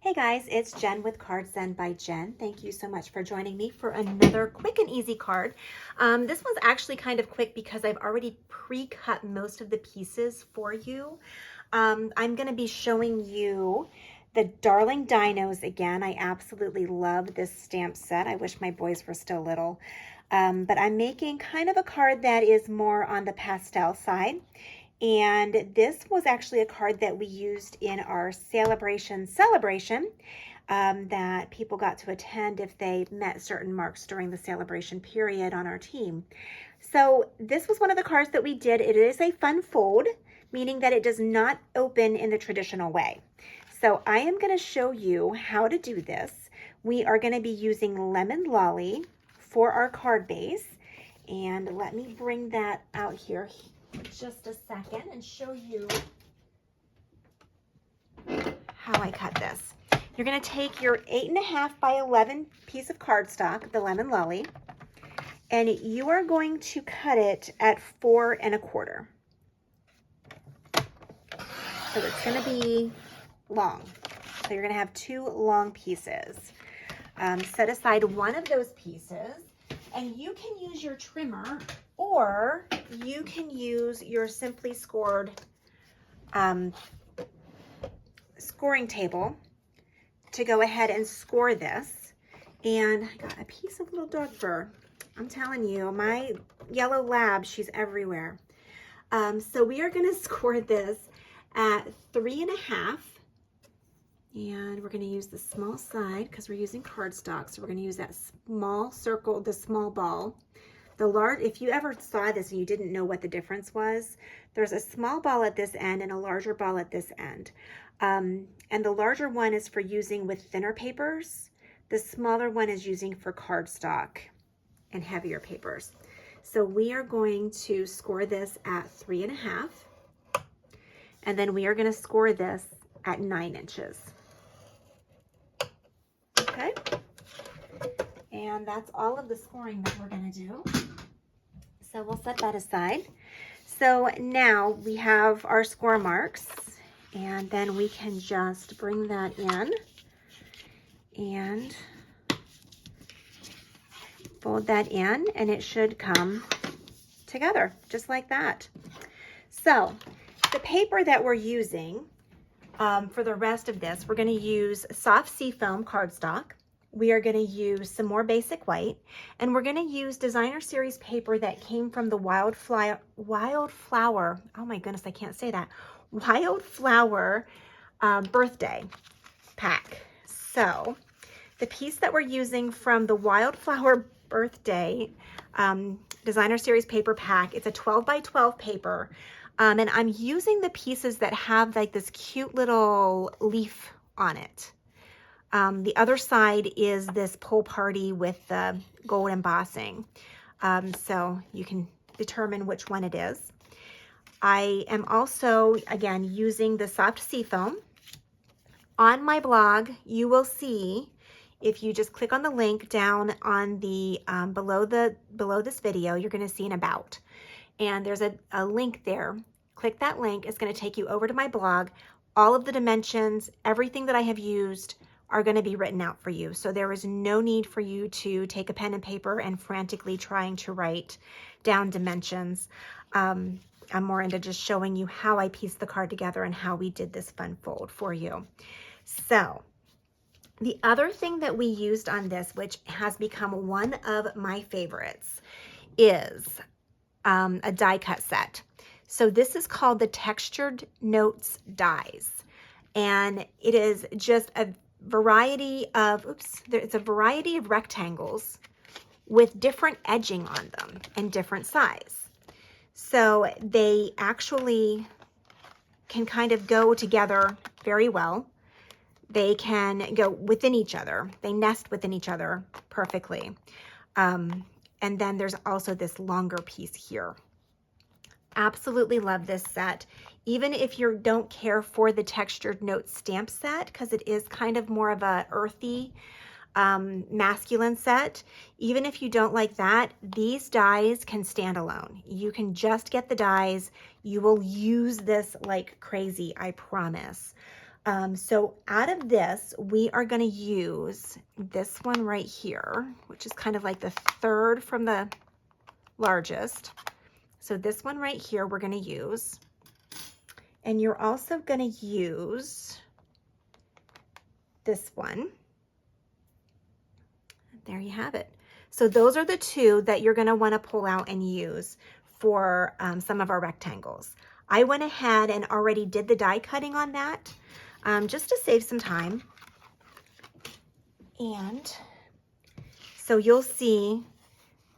Hey guys, it's Jen with Cards Zen by Jen. Thank you so much for joining me for another quick and easy card. This one's actually kind of quick because I've already pre-cut most of the pieces for you. I'm going to be showing you the Darling Dinos again. I absolutely love this stamp set. I wish my boys were still little. But I'm making kind of a card that is more on the pastel side. And this was actually a card that we used in our celebration that people got to attend if they met certain marks during the celebration period on our team. So this was one of the cards that we did. It is a fun fold, meaning that it does not open in the traditional way. So I am going to show you how to do this. We are going to be using Lemon Lolly for our card base. And let me bring that out here just a second and show you how I cut this. You're going to take your 8.5 by 11 piece of cardstock, the Lemon Lolly, and you are going to cut it at 4 1/4. So it's going to be long. So you're going to have 2 long pieces. Set aside one of those pieces, and you can use your trimmer, or you can use your Simply Scored scoring table to go ahead and score this. And I got a piece of little dog fur. I'm telling you, my yellow lab, she's everywhere. So we are going to score this at 3 1/2. And we're going to use the small side because we're using cardstock. So we're going to use that small circle, the small ball. The large, if you ever saw this and you didn't know what the difference was, there's a small ball at this end and a larger ball at this end. And the larger one is for using with thinner papers. The smaller one is using for cardstock and heavier papers. So we are going to score this at 3 1/2. And then we are going to score this at 9 inches. Okay, and that's all of the scoring that we're going to do. So we'll set that aside. So now we have our score marks, and then we can just bring that in and fold that in, and it should come together just like that. So the paper that we're using for the rest of this, we're going to use soft seafoam cardstock. We are going to use some more basic white, and we're going to use designer series paper that came from the Wildflower, oh my goodness, I can't say that, Wildflower birthday pack. So the piece that we're using from the Wildflower birthday designer series paper pack, it's a 12 by 12 paper. And I'm using the pieces that have like this cute little leaf on it. The other side is this pull party with the gold embossing. So you can determine which one it is. I am also, again, using the soft seafoam. On my blog, you will see, if you just click on the link down on the below this video, you're going to see an about. And there's a link there. Click that link. It's going to take you over to my blog. All of the dimensions, everything that I have used are going to be written out for you. So there is no need for you to take a pen and paper and frantically trying to write down dimensions. I'm more into just showing you how I pieced the card together and how we did this fun fold for you. So the other thing that we used on this, which has become one of my favorites, is a die cut set. So this is called the Textured Notes dies, and it is just a variety of, it's a variety of rectangles with different edging on them and different size. So they actually can kind of go together very well. They can go within each other. They nest within each other perfectly. And then there's also this longer piece here. Absolutely love this set. Even if you don't care for the Textured Notes stamp set, because it is kind of more of a earthy, masculine set, even if you don't like that, these dies can stand alone. You can just get the dies. You will use this like crazy, I promise. So out of this, we are going to use this one right here, which is kind of like the third from the largest. So this one right here, we're going to use. And you're also going to use this one. There you have it. So those are the two that you're going to want to pull out and use for some of our rectangles. I went ahead and already did the die cutting on that just to save some time. And so you'll see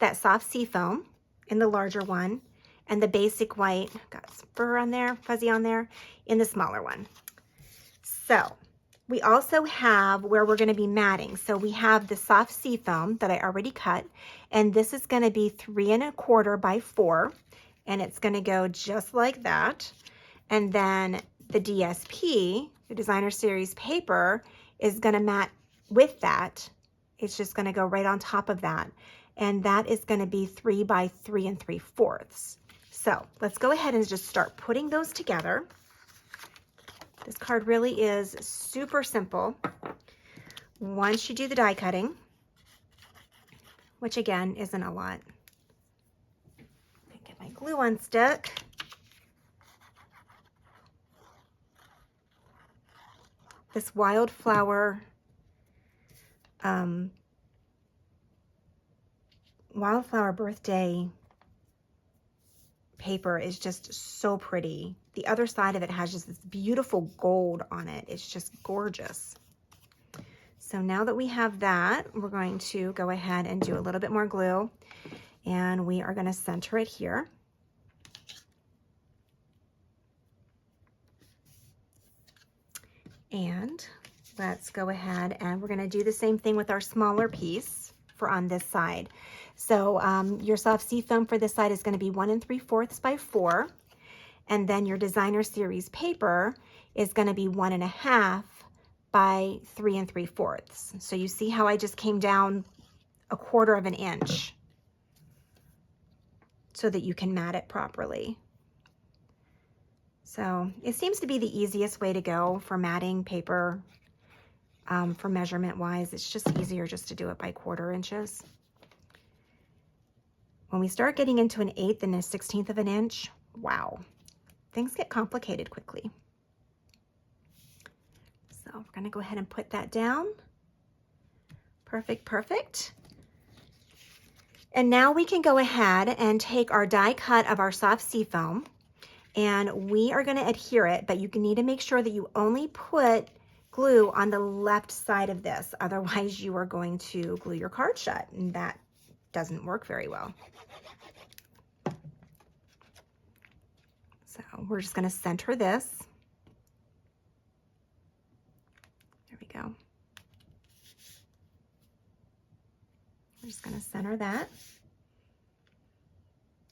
that soft seafoam in the larger one and the basic white, got some fur on there, fuzzy on there, in the smaller one. So we also have where we're going to be matting. So we have the soft seafoam that I already cut, and this is going to be 3 1/4 by 4, and it's going to go just like that. And then the DSP, the Designer Series paper, is going to mat with that. It's just going to go right on top of that, and that is going to be 3 by 3 3/4. So let's go ahead and just start putting those together. This card really is super simple once you do the die cutting, which again isn't a lot. Get my glue unstuck. This wildflower birthday paper is just so pretty. The other side of it has just this beautiful gold on it. It's just gorgeous. So now that we have that, we're going to go ahead and do a little bit more glue, and we are going to center it here. And let's go ahead and we're going to do the same thing with our smaller piece for on this side. So your soft seafoam for this side is going to be 1 3/4 by 4. And then your Designer Series paper is going to be 1 1/2 by 3 3/4. So you see how I just came down 1/4 of an inch so that you can mat it properly. So it seems to be the easiest way to go for matting paper for measurement wise. It's just easier just to do it by 1/4 inches. When we start getting into an 1/8 and a 1/16 of an inch, wow, things get complicated quickly. So we're going to go ahead and put that down. Perfect, perfect. And now we can go ahead and take our die cut of our soft seafoam, and we are going to adhere it, but you need to make sure that you only put glue on the left side of this. Otherwise, you are going to glue your card shut, and that doesn't work very well. So we're just going to center this. There we go. We're just going to center that.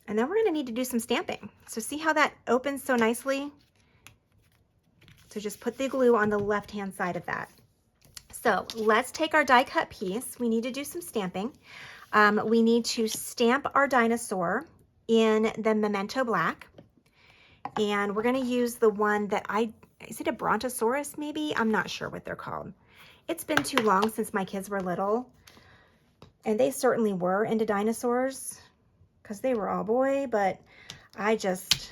And then we're going to need to do some stamping. So see how that opens so nicely? So just put the glue on the left-hand side of that. So let's take our die cut piece. We need to do some stamping. We need to stamp our dinosaur in the Memento Black. And we're going to use the one that is it a Brontosaurus maybe? I'm not sure what they're called. It's been too long since my kids were little. And they certainly were into dinosaurs because they were all boy, but I just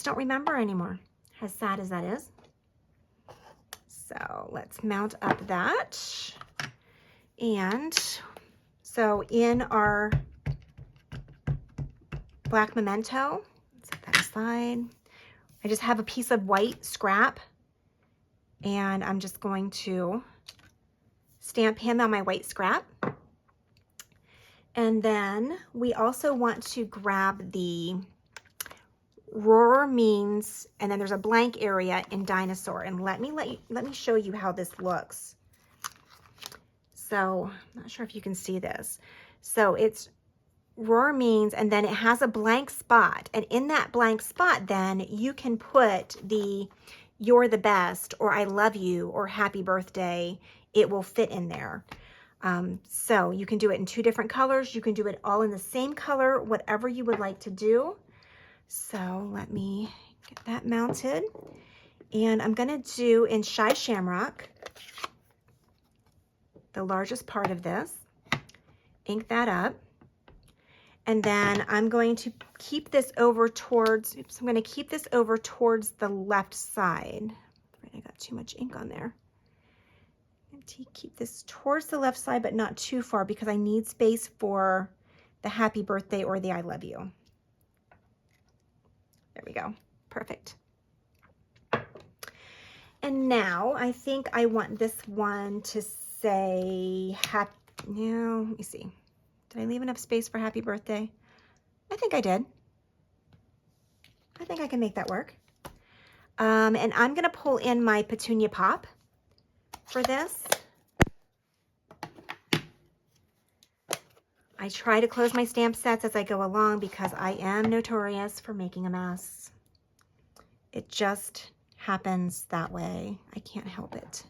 don't remember anymore, as sad as that is. So let's mount up that. And so in our black Memento, set that aside. I just have a piece of white scrap, and I'm just going to stamp him on my white scrap. And then we also want to grab the Roar Means, and then there's a blank area in Dinosaur. And let me show you how this looks. So I'm not sure if you can see this. So it's Roar Means, and then it has a blank spot. And in that blank spot, then you can put the "You're the best," or "I love you," or "Happy birthday." It will fit in there. So you can do it in 2 different colors. You can do it all in the same color, whatever you would like to do. So let me get that mounted. And I'm gonna do in Shy Shamrock, the largest part of this, ink that up. And then I'm going to keep this over towards, oops, I'm gonna keep this over towards the left side. I got too much ink on there. To keep this towards the left side, but not too far because I need space for the happy birthday or the I love you. There we go, perfect. And now I think I want this one to say happy, no, let me see. Did I leave enough space for happy birthday? I think I did. I think I can make that work. And I'm gonna pull in my Petunia Pop for this. I try to close my stamp sets as I go along because I am notorious for making a mess. It just happens that way. I can't help it.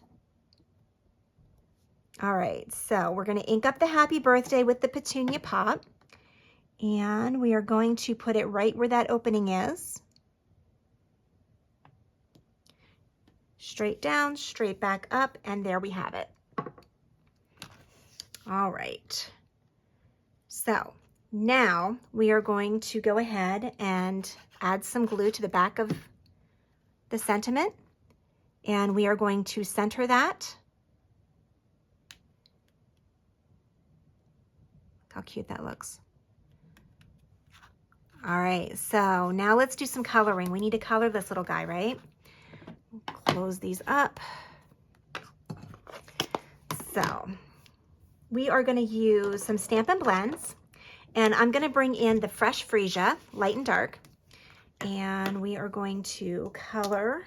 All right, so we're going to ink up the happy birthday with the Petunia Pop, and we are going to put it right where that opening is. Straight down, straight back up, and there we have it. All right. So now we are going to go ahead and add some glue to the back of the sentiment, and we are going to center that. Look how cute that looks. All right, so now let's do some coloring. We need to color this little guy, right? Close these up. So we are going to use some Stampin' Blends, and I'm going to bring in the Fresh Freesia, light and dark, and we are going to color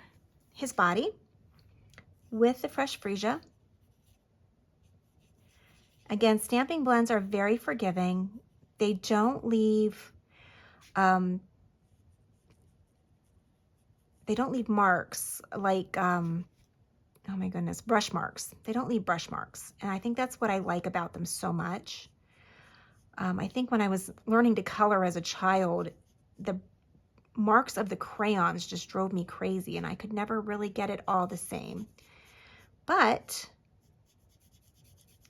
his body with the Fresh Freesia. Again, Stamping Blends are very forgiving. They don't leave marks like oh my goodness, brush marks. They don't leave brush marks. And I think that's what I like about them so much. I think when I was learning to color as a child, the marks of the crayons just drove me crazy and I could never really get it all the same. But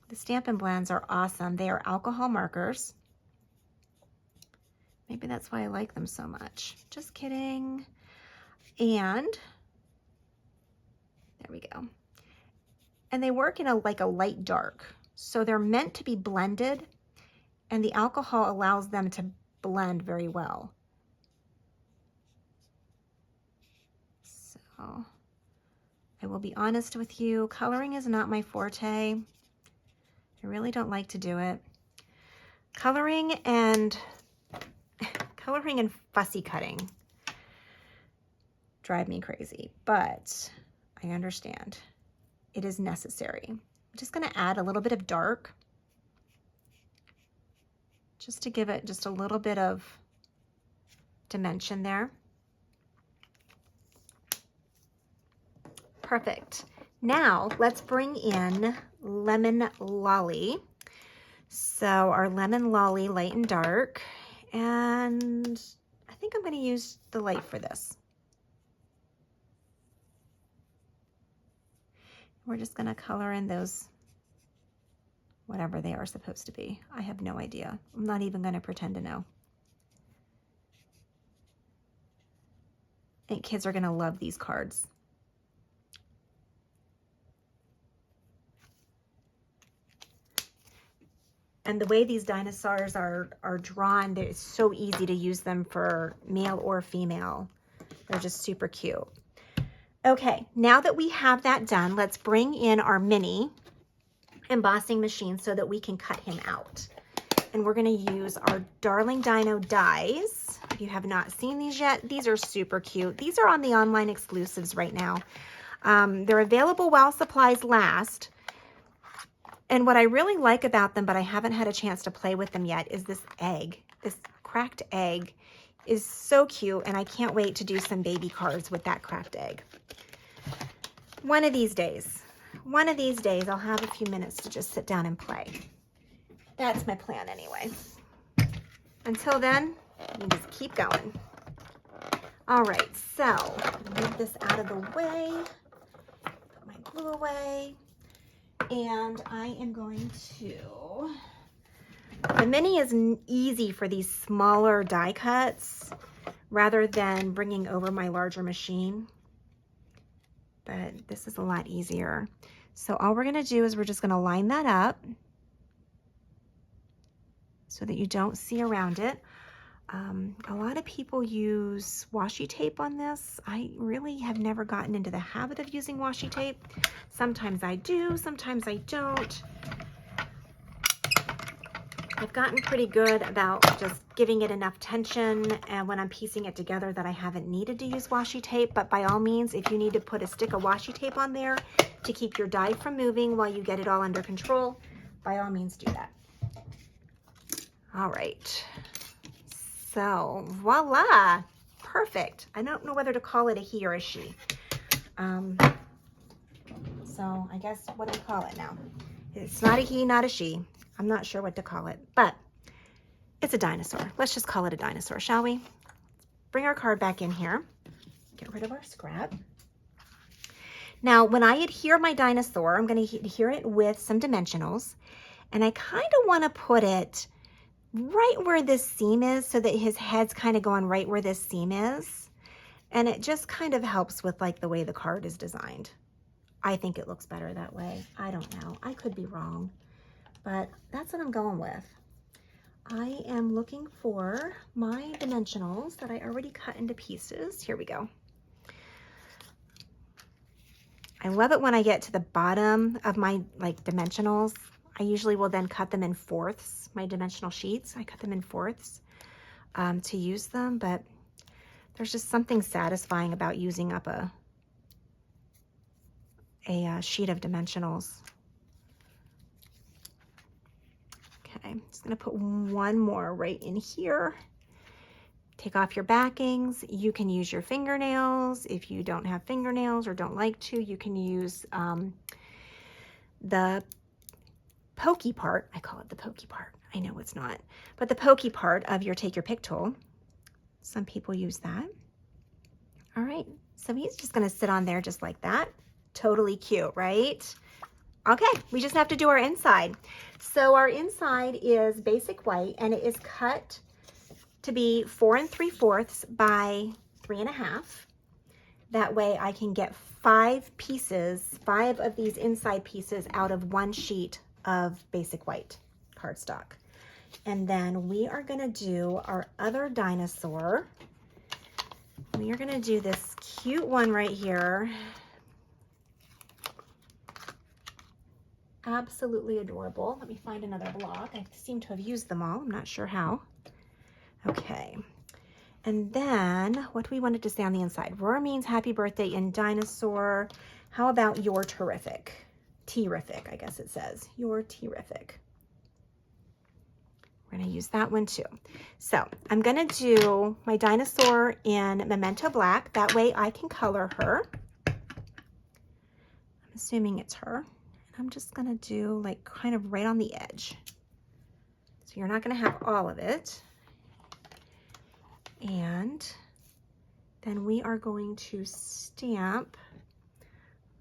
the Stampin' Blends are awesome. They are alcohol markers. Maybe that's why I like them so much. Just kidding. And there we go. And they work in like a light dark. So they're meant to be blended, and the alcohol allows them to blend very well. So I will be honest with you, coloring is not my forte. I really don't like to do it. Coloring and fussy cutting drive me crazy, but I understand. It is necessary. I'm just going to add a little bit of dark just to give it just a little bit of dimension there. Perfect. Now let's bring in Lemon Lolly. So our Lemon Lolly, light and dark, and I think I'm going to use the light for this. We're just going to color in those, whatever they are supposed to be. I have no idea. I'm not even going to pretend to know. I think kids are going to love these cards. And the way these dinosaurs are drawn, it's so easy to use them for male or female. They're just super cute. Okay, now that we have that done, let's bring in our mini embossing machine so that we can cut him out. And we're going to use our Darling Dino dies. If you have not seen these yet, these are super cute. These are on the online exclusives right now. They're available while supplies last. And what I really like about them, but I haven't had a chance to play with them yet, is this egg. This cracked egg is so cute, and I can't wait to do some baby cards with that cracked egg. One of these days, I'll have a few minutes to just sit down and play. That's my plan anyway. Until then, you just keep going. All right, so move this out of the way, put my glue away, and I am going to, the mini is easy for these smaller die cuts rather than bringing over my larger machine, but this is a lot easier. So all we're gonna do is we're just gonna line that up so that you don't see around it. A lot of people use washi tape on this. I really have never gotten into the habit of using washi tape. Sometimes I do, sometimes I don't. I've gotten pretty good about just giving it enough tension and when I'm piecing it together that I haven't needed to use washi tape, but by all means, if you need to put a stick of washi tape on there to keep your die from moving while you get it all under control, by all means do that. All right. So voila, perfect. I don't know whether to call it a he or a she. So I guess, what do we call it now? It's not a he, not a she. I'm not sure what to call it, but it's a dinosaur. Let's just call it a dinosaur, shall we? Bring our card back in here. Get rid of our scrap. Now, when I adhere my dinosaur, I'm going to adhere it with some dimensionals, and I kind of want to put it right where this seam is so that his head's kind of going right where this seam is. And it just kind of helps with like the way the card is designed. I think it looks better that way. I don't know. I could be wrong, but that's what I'm going with. I am looking for my dimensionals that I already cut into pieces. Here we go. I love it when I get to the bottom of my dimensionals. I usually will then cut them in fourths, my dimensional sheets. I cut them in fourths to use them, but there's just something satisfying about using up a sheet of dimensionals. Okay, I'm just gonna put one more right in here. Take off your backings. You can use your fingernails. If you don't have fingernails or don't like to, you can use the pokey part. I call it the pokey part. I know it's not, but the pokey part of your take your pick tool. Some people use that. All right, so he's just gonna sit on there just like that. Totally cute, right? Okay, we just have to do our inside. So our inside is basic white and it is cut to be 4 3/4 by 3 1/2. That way I can get 5 pieces, 5 of these inside pieces out of one sheet of basic white cardstock. And then we are gonna do our other dinosaur. We are gonna do this cute one right here. Absolutely adorable. Let me find another block. I seem to have used them all. I'm not sure how. Okay. And then what do we want it to say on the inside? Roar means happy birthday in dinosaur. How about you're terrific? Terrific, I guess it says. You're terrific. We're gonna use that one too. So I'm gonna do my dinosaur in Memento Black. That way I can color her. I'm assuming it's her. I'm just gonna do like kind of right on the edge. So you're not gonna have all of it. And then we are going to stamp.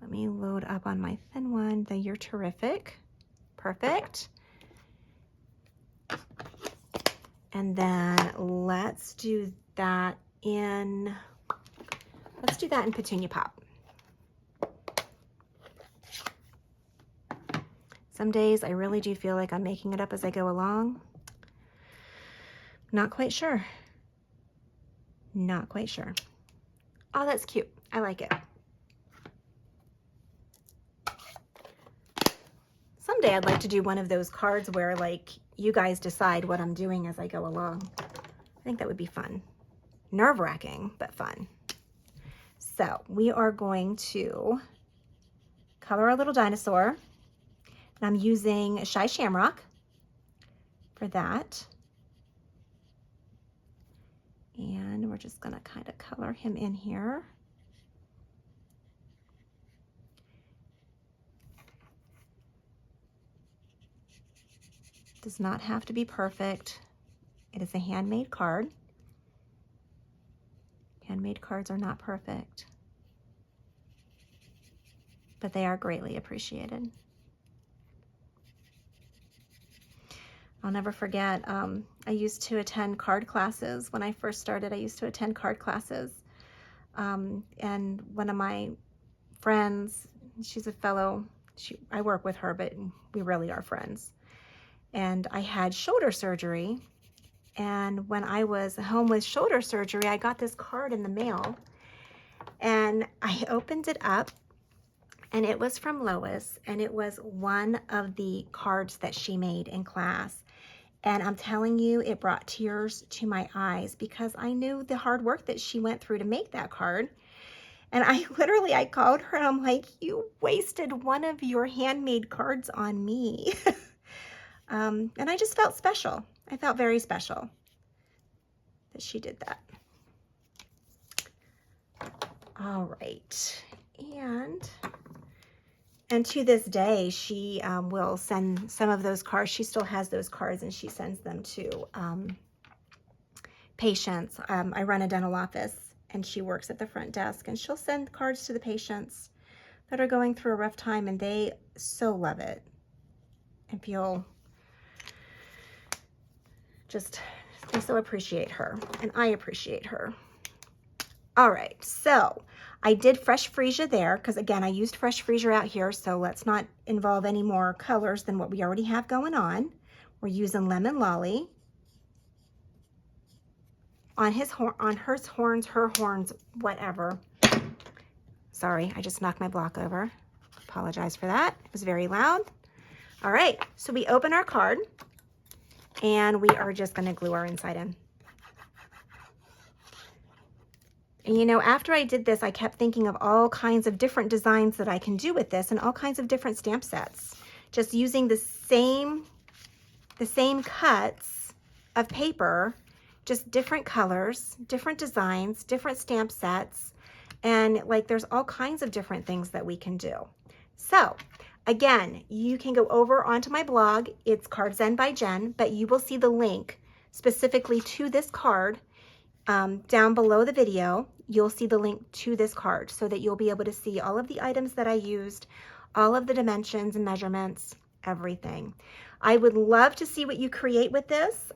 Let me load up on my thin one, the you're terrific. Perfect. And then let's do that in Petunia Pop. Some days I really do feel like I'm making it up as I go along. Not quite sure. Not quite sure. Oh, that's cute. I like it. Someday I'd like to do one of those cards where like you guys decide what I'm doing as I go along. I think that would be fun. Nerve-wracking, but fun. So we are going to color our little dinosaur. And I'm using Shy Shamrock for that. And we're just gonna kind of color him in here. Does not have to be perfect. It is a handmade card. Handmade handmade cards are not perfect, but they are greatly appreciated. I'll never forget, I used to attend card classes. When I first started, I used to attend card classes. And one of my friends, she's a fellow, I work with her, but we really are friends. And I had shoulder surgery. And when I was home with shoulder surgery, I got this card in the mail. And I opened it up, and it was from Lois. And it was one of the cards that she made in class. And I'm telling you, it brought tears to my eyes because I knew the hard work that she went through to make that card. And I called her and I'm like, you wasted one of your handmade cards on me. And I just felt special. I felt very special that she did that. All right. And to this day, she will send some of those cards. She still has those cards and she sends them to patients. I run a dental office and she works at the front desk, and she'll send cards to the patients that are going through a rough time, and they so love it and feel just, they so appreciate her, and I appreciate her. All right, so I did fresh freesia there because, again, I used fresh freesia out here, so let's not involve any more colors than what we already have going on. We're using Lemon Lolly on her horns, whatever. Sorry, I just knocked my block over. Apologize for that. It was very loud. All right, so we open our card, and we are just going to glue our inside in. And you know, after I did this, I kept thinking of all kinds of different designs that I can do with this and all kinds of different stamp sets. Just using the same cuts of paper, just different colors, different designs, different stamp sets. And like, there's all kinds of different things that we can do. So again, you can go over onto my blog. It's Cards Zen by Jen, but you will see the link specifically to this card down below the video. You'll see the link to this card so that you'll be able to see all of the items that I used, all of the dimensions and measurements, everything. I would love to see what you create with this.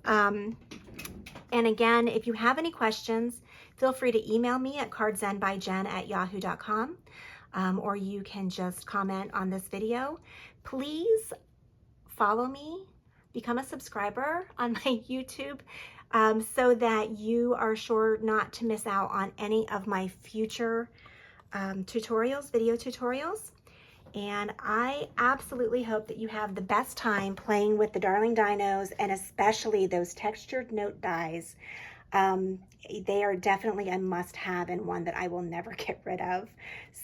And again, if you have any questions, feel free to email me at cardzenbyjen@yahoo.com, or you can just comment on this video. Please follow me, become a subscriber on my YouTube, so that you are sure not to miss out on any of my future tutorials, video tutorials. And I absolutely hope that you have the best time playing with the Darling Dinos, and especially those textured note dies. They are definitely a must-have and one that I will never get rid of.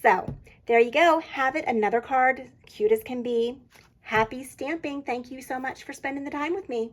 So there you go. Have it. Another card, cute as can be. Happy stamping. Thank you so much for spending the time with me.